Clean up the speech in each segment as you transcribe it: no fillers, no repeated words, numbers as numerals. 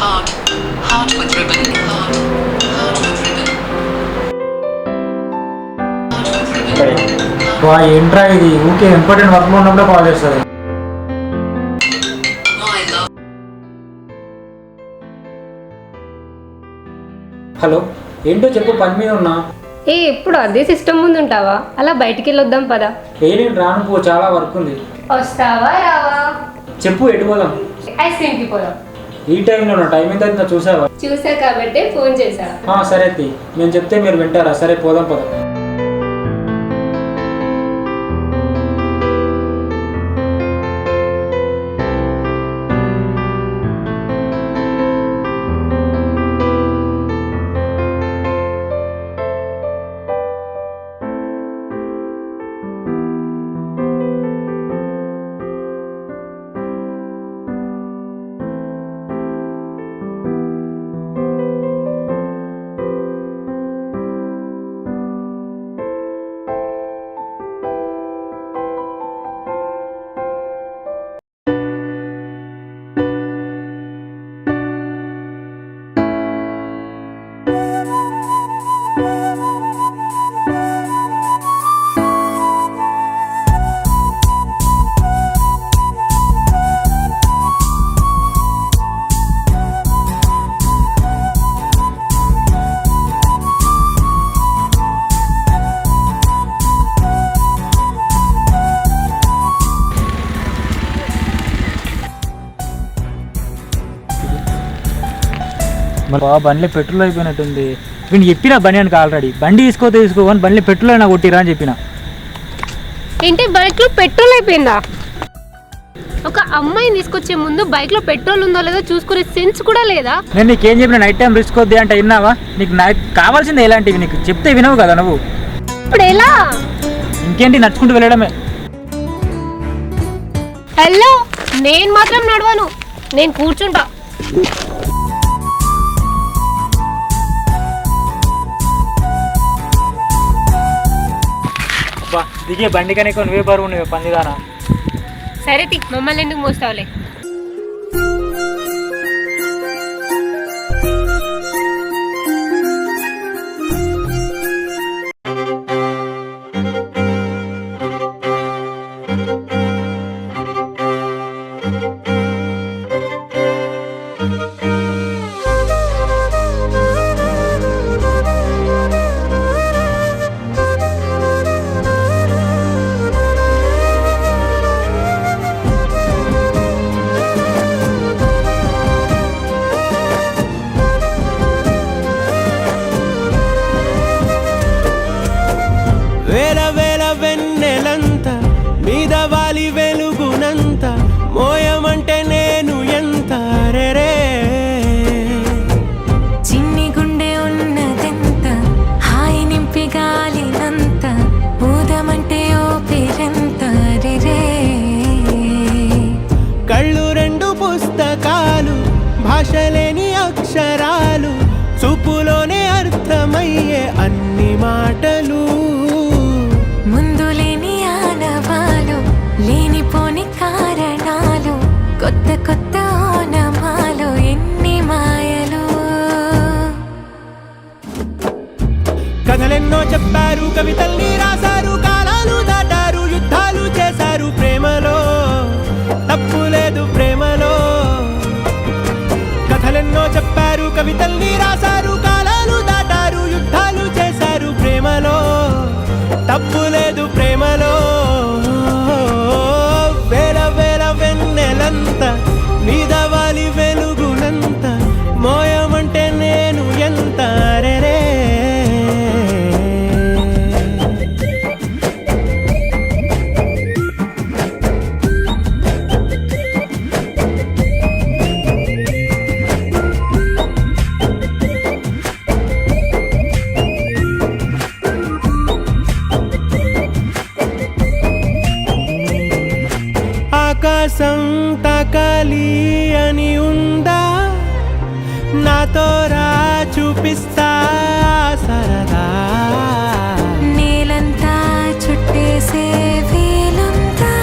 Heart. Heart with ribbon. Heart. Heart with ribbon. Heart with ribbon. ఏంట్రా ఇది ఊకే important వర్క్లో ఉన్నప్పుడే కాల్ చేస్తుంది. My love. హలో, ఏంటో చెప్పు, పని మీద ఉన్నా. ఎప్పుడు అదే సిస్టమ్ ముందు ఉంటావా? అలా బయటికి వెళ్ళొద్దాం పదా. నేను రాను పో, చాలా వర్క్ ఉంది. వస్తావా రావా? చెప్పు, ఎటు పోదాం? ఐస్ క్రీమ్కి పోదాం. ఈ టైంలో నా టైం ఎంత అవుతుందో చూసావా? చూసా కాబట్టి ఫోన్ చేశా. సరే తీ, నేను చెప్తే మీరు వింటారా? సరే పోదాం పోదాం. బండిలో పెట్రోల్ అయిపోయినట్టుంది. వీడిని చెప్పినా బండి అనుకో, ఆల్రెడీ బండి తీసుకోని బండిలో పెట్రోల్ అయినా కొట్టిరా అని చెప్పిన. ఏంటి, బైక్లో పెట్రోల్ అయిపోయిందా? ఒక అమ్మాయిని తీసుకొచ్చే ముందు బైక్లో పెట్రోల్ ఉందో లేదో చూసుకునే సెన్స్ కూడా లేదా? నేను నీకేం చెప్పిన, నైట్ టైం రిస్క్ వద్ది అంటే విన్నావా? నీకు కావాల్సింది ఎలాంటివి? నీకు చెప్తే వినవు కదా నువ్వు. ఇప్పుడు ఎలా? ఇంకేంటి, నడుచుకుంటూ వెళ్ళడమే. హలో, నేను మాత్రం నడవను, నేను కూర్చుంటా. దిగే బండి కనుక నువ్వే బరువు, నువ్వే పందిదానా. సరే మమ్మల్ని ఎందుకు మోస్తావులే. వెన్నెలంత మీద వాలి వెలుగునంత మోయమంటే నేను ఎంత రే. చిన్ని గుండె ఉన్నదెంత హాయి నింపి గాలినంత ఊదమంటే ఓపిరంత రే. కళ్ళు రెండు పుస్తకాలు, భాషలేని అక్షరాలు, చూపులోనే అర్థమయ్యే అన్ని మాటలు. ముందు లేని ఆనవాలు, లేనిపోని కారణాలు, కొత్త కొత్త ఓనమాలు, ఎన్ని మాయలు. కథలెన్నో చెప్పారు, కవితల్ని రాశారు, కాలాలు దాటారు, యుద్ధాలు చేశారు. ప్రేమలో తప్పు లేదు, ప్రేమలో. కథలెన్నో చెప్పారు, కవితల్ని రాశారు, కాలాలు దాటారు, యుద్ధాలు చేశారు. ప్రేమలో తప్పు లేదు, ప్రేమలో. వేల వేల వెన్నెలంత మీద వాలి వెలుగునంత మోయమంటే నేను ఎంత రే. ఆకాశం తాకాలి అని ఉందా, నాతో రా చూపిస్తా సరదా. నేలంతా చుట్టేసే వీలుందా,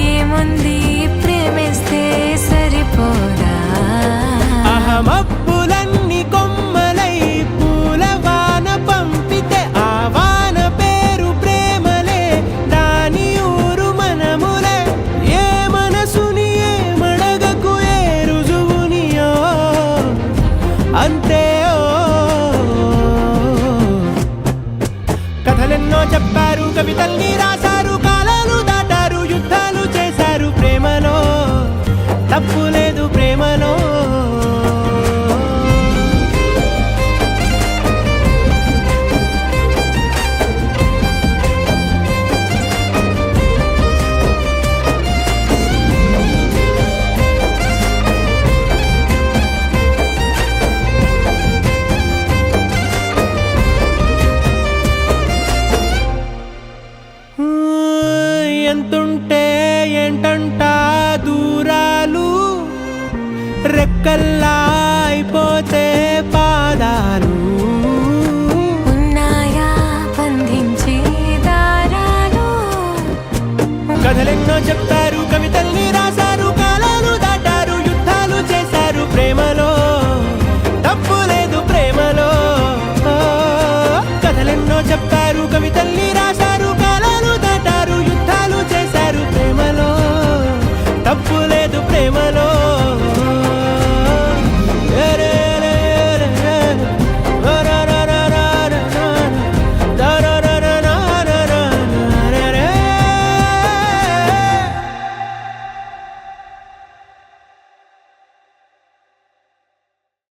ఏముంది ప్రేమిస్తే సరిపోదా. అంతే ఓ. కథలెన్నో చెప్పారు, కవితల్ని రాశారు, కాలాలు దాటారు, యుద్ధాలు చేశారు ప్రేమలో, తప్పు లేదు ప్రేమలో. ఎంతుంటే ఏంటంట దూరాలు, రెక్కల్లా